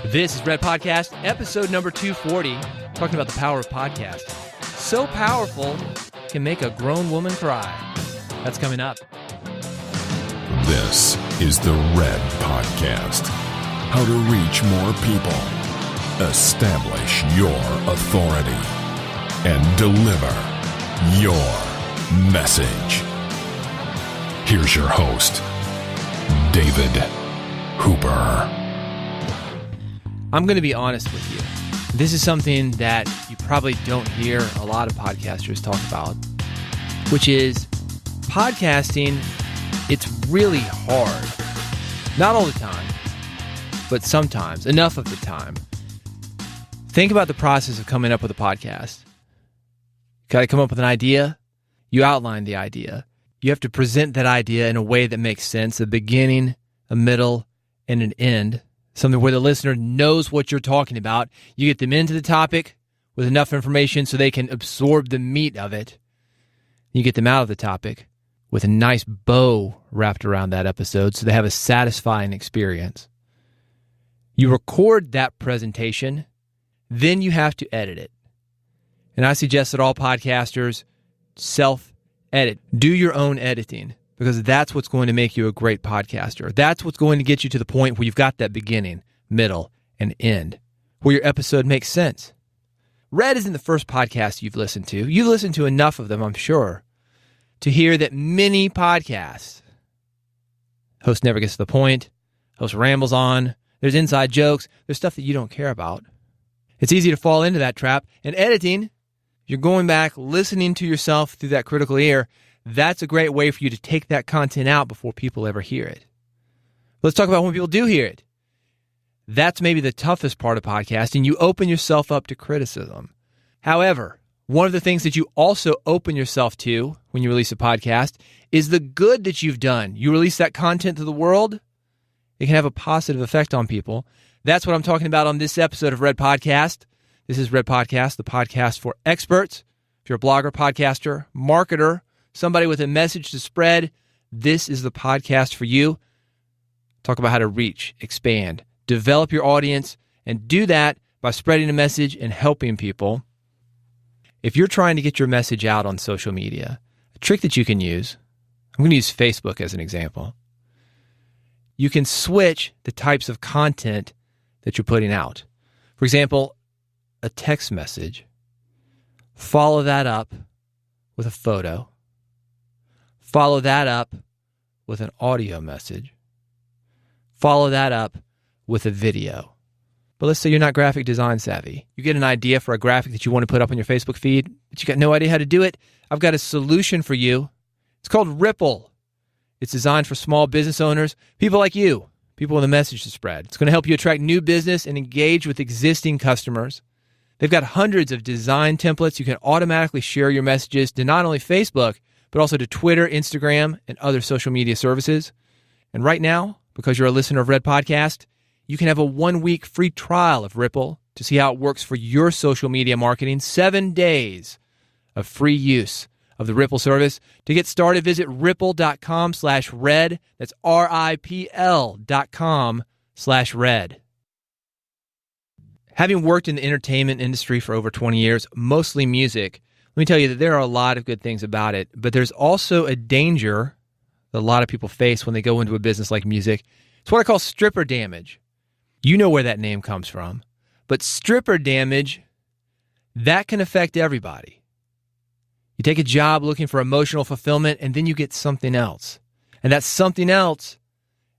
This is Red Podcast, episode number 240, talking about the power of podcast. So powerful, can make a grown woman cry. That's coming up. This is the Red Podcast. How to reach more people, establish your authority, and deliver your message. Here's your host, David Hooper. I'm going to be honest with you. This is something that you probably don't hear a lot of podcasters talk about, which is podcasting. It's really hard. Not all the time, but sometimes, enough of the time. Think about the process of coming up with a podcast. You got to come up with an idea. You outline the idea. You have to present that idea in a way that makes sense, a beginning, a middle, and an end. Something where the listener knows what you're talking about. You get them into the topic with enough information so they can absorb the meat of it. You get them out of the topic with a nice bow wrapped around that episode so they have a satisfying experience. You record that presentation, then you have to edit it. And I suggest that all podcasters self-edit. Do your own editing, because that's what's going to make you a great podcaster. That's what's going to get you to the point where you've got that beginning, middle, and end, where your episode makes sense. Red isn't the first podcast you've listened to. You've listened to enough of them, I'm sure, to hear that many podcasts, host never gets to the point, host rambles on, there's inside jokes, there's stuff that you don't care about. It's easy to fall into that trap. And editing, you're going back, listening to yourself through that critical ear. That's a great way for you to take that content out before people ever hear it. Let's talk about when people do hear it. That's maybe the toughest part of podcasting. You open yourself up to criticism. However, one of the things that you also open yourself to when you release a podcast is the good that you've done. You release that content to the world, it can have a positive effect on people. That's what I'm talking about on this episode of Red Podcast. This is Red Podcast, the podcast for experts. If you're a blogger, podcaster, marketer, somebody with a message to spread, this is the podcast for you. Talk about how to reach, expand, develop your audience, and do that by spreading a message and helping people. If you're trying to get your message out on social media, a trick that you can use, I'm going to use Facebook as an example. You can switch the types of content that you're putting out. For example, a text message. Follow that up with a photo. Follow that up with an audio message. Follow that up with a video. But let's say you're not graphic design savvy. You get an idea for a graphic that you want to put up on your Facebook feed, but you got no idea how to do it. I've got a solution for you. It's called Ripple. It's designed for small business owners, people like you, people with a message to spread. It's going to help you attract new business and engage with existing customers. They've got hundreds of design templates. You can automatically share your messages to not only Facebook, but also to Twitter, Instagram, and other social media services. And right now, because you're a listener of Red Podcast, you can have a 1-week free trial of Ripple to see how it works for your social media marketing. 7 days of free use of the Ripple service. To get started, visit ripple.com/red. That's RIPL.com/red. Having worked in the entertainment industry for over 20 years, mostly music, let me tell you that there are a lot of good things about it, but there's also a danger that a lot of people face when they go into a business like music. It's what I call stripper damage. You know where that name comes from. But stripper damage, that can affect everybody. You take a job looking for emotional fulfillment, and then you get something else. And that something else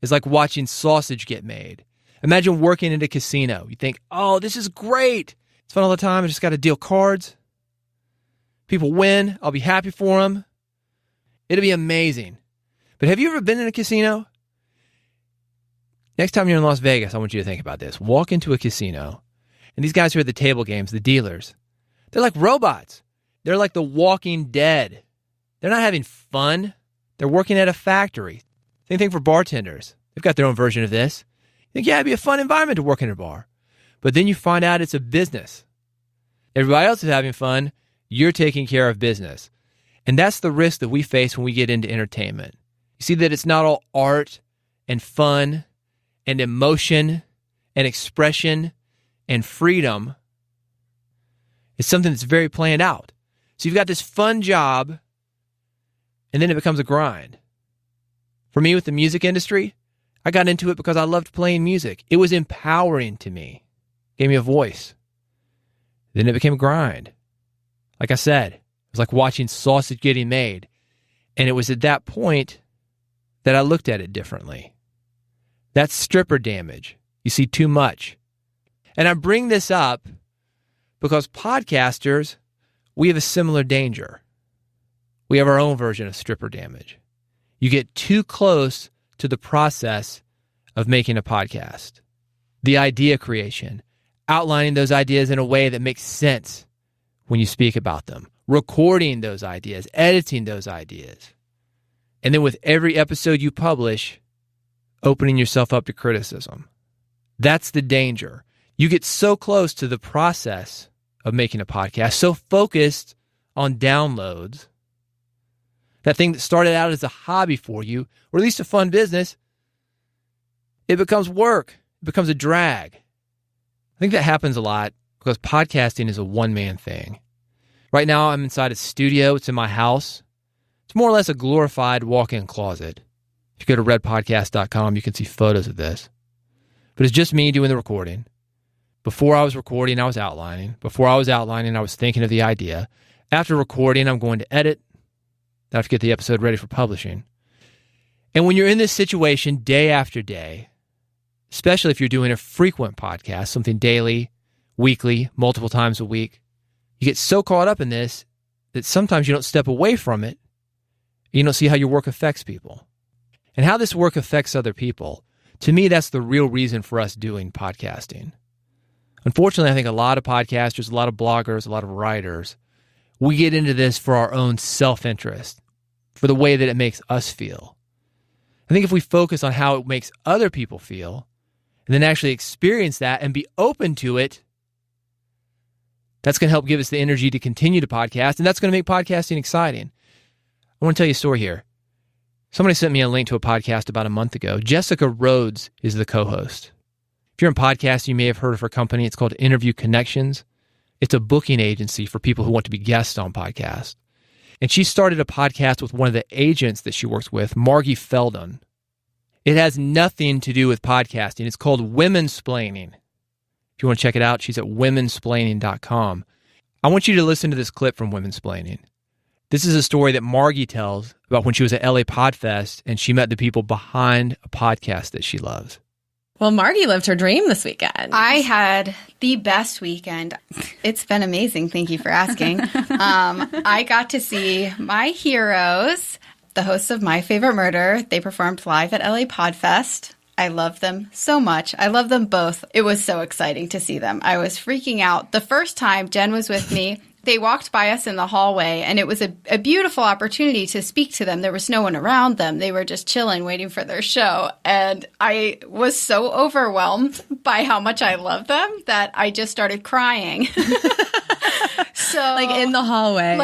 is like watching sausage get made. Imagine working at a casino. You think, oh, this is great. It's fun all the time. I just got to deal cards. People win. I'll be happy for them. It'll be amazing. But have you ever been in a casino? Next time you're in Las Vegas, I want you to think about this. Walk into a casino, and these guys who are at the table games, the dealers, they're like robots. They're like the Walking Dead. They're not having fun. They're working at a factory. Same thing for bartenders. They've got their own version of this. You think, yeah, it'd be a fun environment to work in a bar. But then you find out it's a business. Everybody else is having fun. You're taking care of business. And that's the risk that we face when we get into entertainment. You see that it's not all art and fun and emotion and expression and freedom is something that's very planned out. So you've got this fun job, and then it becomes a grind. For me with the music industry, I got into it because I loved playing music. It was empowering to me. Gave me a voice. Then it became a grind. Like I said, it was like watching sausage getting made. And it was at that point that I looked at it differently. That's stripper damage. You see too much. And I bring this up because podcasters, we have a similar danger. We have our own version of stripper damage. You get too close to the process of making a podcast. The idea creation, outlining those ideas in a way that makes sense when you speak about them, recording those ideas, editing those ideas. And then with every episode you publish, opening yourself up to criticism. That's the danger. You get so close to the process of making a podcast, so focused on downloads, that thing that started out as a hobby for you, or at least a fun business, it becomes work. It becomes a drag. I think that happens a lot because podcasting is a one-man thing. Right now, I'm inside a studio. It's in my house. It's more or less a glorified walk-in closet. If you go to redpodcast.com, you can see photos of this. But it's just me doing the recording. Before I was recording, I was outlining. Before I was outlining, I was thinking of the idea. After recording, I'm going to edit. I have to get the episode ready for publishing. And when you're in this situation day after day, especially if you're doing a frequent podcast, something daily, weekly, multiple times a week, you get so caught up in this that sometimes you don't step away from it. You don't see how your work affects people. And how this work affects other people, to me, that's the real reason for us doing podcasting. Unfortunately, I think a lot of podcasters, a lot of bloggers, a lot of writers, we get into this for our own self-interest, for the way that it makes us feel. I think if we focus on how it makes other people feel, and then actually experience that and be open to it, that's going to help give us the energy to continue to podcast, and that's going to make podcasting exciting. I want to tell you a story here. Somebody sent me a link to a podcast about a month ago. Jessica Rhodes is the co-host. If you're in podcasting, you may have heard of her company. It's called Interview Connections. It's a booking agency for people who want to be guests on podcasts. And she started a podcast with one of the agents that she works with, Margie Feldon. It has nothing to do with podcasting. It's called Womensplaining. If you want to check it out, she's at womensplaining.com. I want you to listen to this clip from Womensplaining. This is a story that Margie tells about when she was at LA Podfest and she met the people behind a podcast that she loves. Well, Margie lived her dream this weekend. I had the best weekend. It's been amazing. Thank you for asking. I got to see my heroes, the hosts of My Favorite Murder. They performed live at LA Podfest. I love them so much. I love them both. It was so exciting to see them. I was freaking out. The first time Jen was with me, they walked by us in the hallway, and it was a beautiful opportunity to speak to them. There was no one around them. They were just chilling, waiting for their show. And I was so overwhelmed by how much I love them that I just started crying. So, like in the hallway.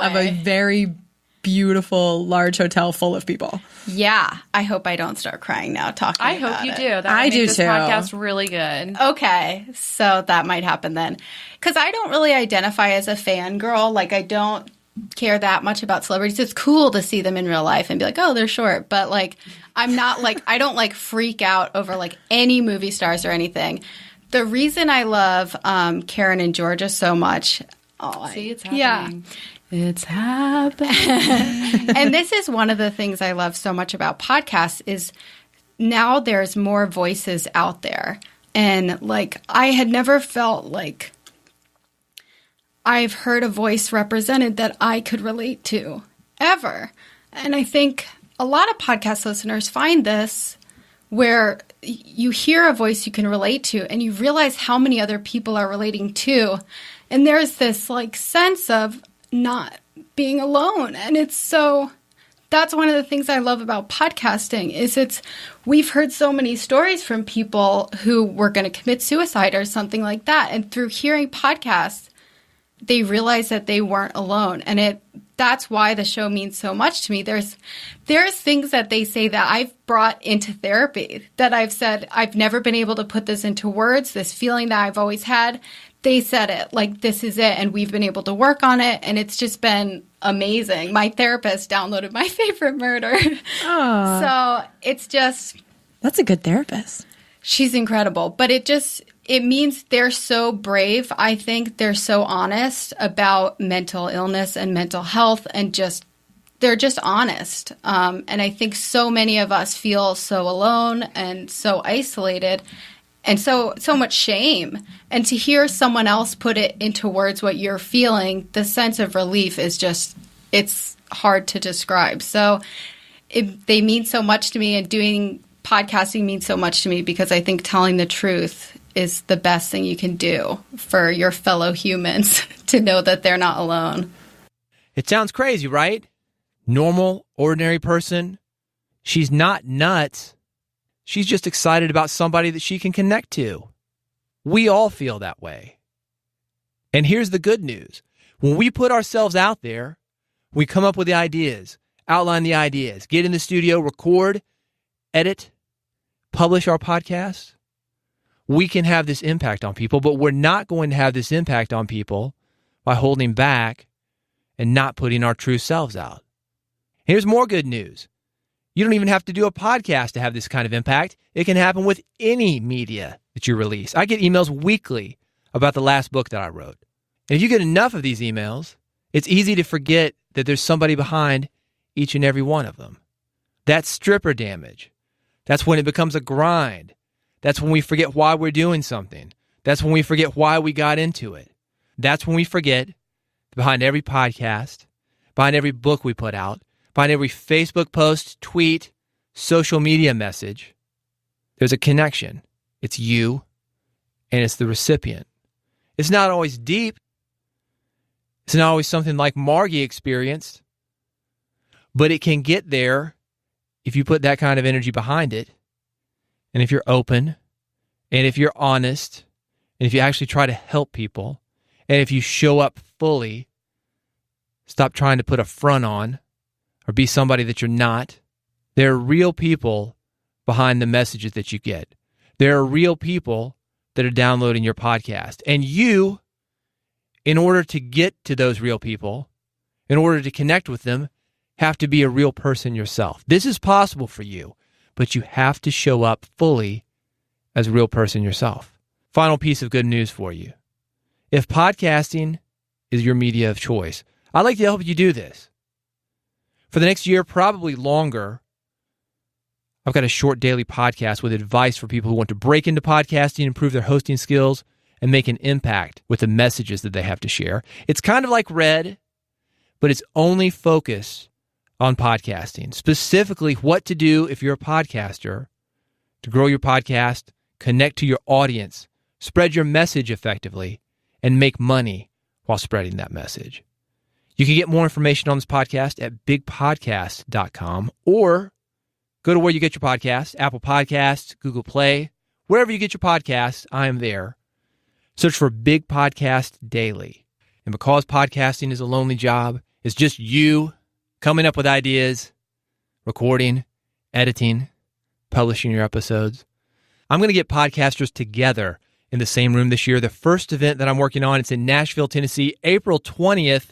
Of a very beautiful, large hotel full of people. Yeah. I hope I don't start crying now talking about it. I hope you do. That would make this podcast really good. Okay. So that might happen then. Because I don't really identify as a fangirl. Like, I don't care that much about celebrities. It's cool to see them in real life and be like, oh, they're short. But, like, I'm not, like, I don't, like, freak out over, like, any movie stars or anything. The reason I love Karen and Georgia so much. See, it's happening. Yeah. It's happening. And this is one of the things I love so much about podcasts is now there's more voices out there. And, like, I had never felt like I've heard a voice represented that I could relate to, ever. And I think a lot of podcast listeners find this where you hear a voice you can relate to and you realize how many other people are relating to. And there's this, like, sense of not being alone. And it's so, that's one of the things I love about podcasting is we've heard so many stories from people who were going to commit suicide or something like that. And through hearing podcasts, they realized that they weren't alone. And that's why the show means so much to me. There's things that they say that I've brought into therapy that I've said, I've never been able to put this into words, this feeling that I've always had. They said it, like, this is it, and we've been able to work on it, and it's just been amazing. My therapist downloaded My Favorite Murder. So it's just... That's a good therapist. She's incredible, but it means they're so brave. I think they're so honest about mental illness and mental health, and they're just honest. And I think so many of us feel so alone and so isolated and so much shame. And to hear someone else put it into words what you're feeling, the sense of relief is it's hard to describe. So they mean so much to me, and doing podcasting means so much to me because I think telling the truth is the best thing you can do for your fellow humans, to know that they're not alone. It sounds crazy, right? Normal, ordinary person. She's not nuts. She's just excited about somebody that she can connect to. We all feel that way. And here's the good news. When we put ourselves out there, we come up with the ideas, outline the ideas, get in the studio, record, edit, publish our podcast, we can have this impact on people, but we're not going to have this impact on people by holding back and not putting our true selves out. Here's more good news. You don't even have to do a podcast to have this kind of impact. It can happen with any media that you release. I get emails weekly about the last book that I wrote. And if you get enough of these emails, it's easy to forget that there's somebody behind each and every one of them. That's stripper damage. That's when it becomes a grind. That's when we forget why we're doing something. That's when we forget why we got into it. That's when we forget behind every podcast, behind every book we put out, behind every Facebook post, tweet, social media message, there's a connection. It's you and it's the recipient. It's not always deep. It's not always something like Margie experienced, but it can get there if you put that kind of energy behind it, and if you're open, and if you're honest, and if you actually try to help people, and if you show up fully, stop trying to put a front on or be somebody that you're not. There are real people behind the messages that you get. There are real people that are downloading your podcast. And you, in order to get to those real people, in order to connect with them, have to be a real person yourself. This is possible for you, but you have to show up fully as a real person yourself. Final piece of good news for you. If podcasting is your media of choice, I'd like to help you do this. For the next year, probably longer, I've got a short daily podcast with advice for people who want to break into podcasting, improve their hosting skills, and make an impact with the messages that they have to share. It's kind of like Red, but it's only focused on podcasting, specifically what to do if you're a podcaster to grow your podcast, connect to your audience, spread your message effectively, and make money while spreading that message. You can get more information on this podcast at bigpodcast.com or go to where you get your podcasts, Apple Podcasts, Google Play, wherever you get your podcasts, I am there. Search for Big Podcast Daily. And because podcasting is a lonely job, it's just you coming up with ideas, recording, editing, publishing your episodes. I'm going to get podcasters together in the same room this year. The first event that I'm working on, it's in Nashville, Tennessee, April 20th.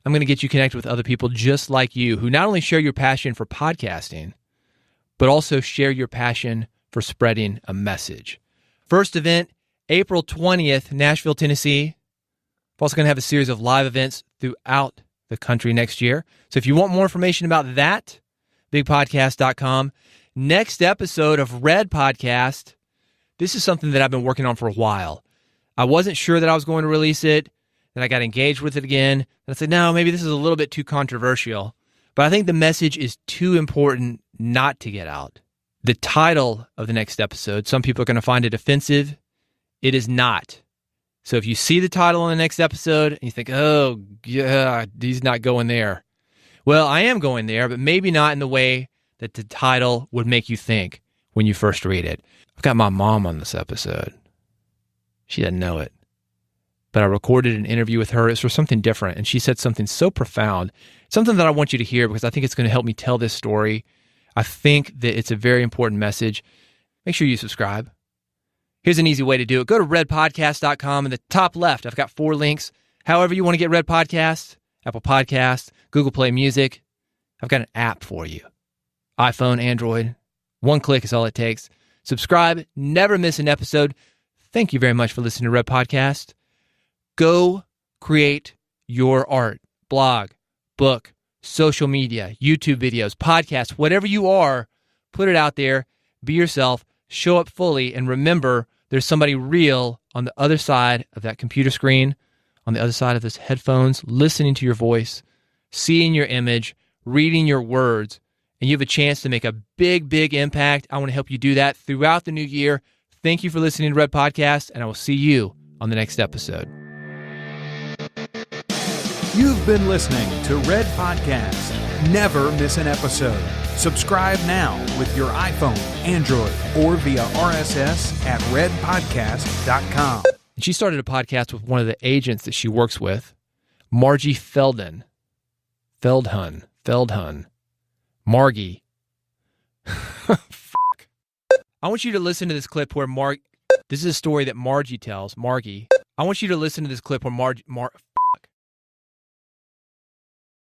I'm going to get you connected with other people just like you who not only share your passion for podcasting, but also share your passion for spreading a message. First event, April 20th, Nashville, Tennessee. I'm also going to have a series of live events throughout the country next year. So if you want more information about that, bigpodcast.com. Next episode of Red Podcast. This is something that I've been working on for a while. I wasn't sure that I was going to release it. Then I got engaged with it again. And I said, no, maybe this is a little bit too controversial. But I think the message is too important not to get out. The title of the next episode, some people are going to find it offensive. It is not. So if you see the title on the next episode and you think, oh, yeah, he's not going there. Well, I am going there, but maybe not in the way that the title would make you think when you first read it. I've got my mom on this episode. She doesn't know it. but I recorded an interview with her. It's for something different, and she said something so profound, something that I want you to hear because I think it's going to help me tell this story. I think that it's a very important message. Make sure you subscribe. Here's an easy way to do it. Go to redpodcast.com. In the top left, I've got 4 links. However you want to get Red Podcasts, Apple Podcasts, Google Play Music. I've got an app for you. iPhone, Android. 1 click is all it takes. Subscribe. Never miss an episode. Thank you very much for listening to Red Podcast. Go create your art, blog, book, social media, YouTube videos, podcasts, whatever you are, put it out there. Be yourself. Show up fully. And remember, there's somebody real on the other side of that computer screen, on the other side of those headphones, listening to your voice, seeing your image, reading your words, and you have a chance to make a big, big impact. I want to help you do that throughout the new year. Thank you for listening to Red Podcast, and I will see you on the next episode. You've been listening to Red Podcast. Never miss an episode. Subscribe now with your iPhone, Android, or via RSS at redpodcast.com. And she started a podcast with one of the agents that she works with, Margie Feldhun. Margie. Fuck. I want you to listen to this clip where this is a story that Margie tells. Margie. I want you to listen to this clip where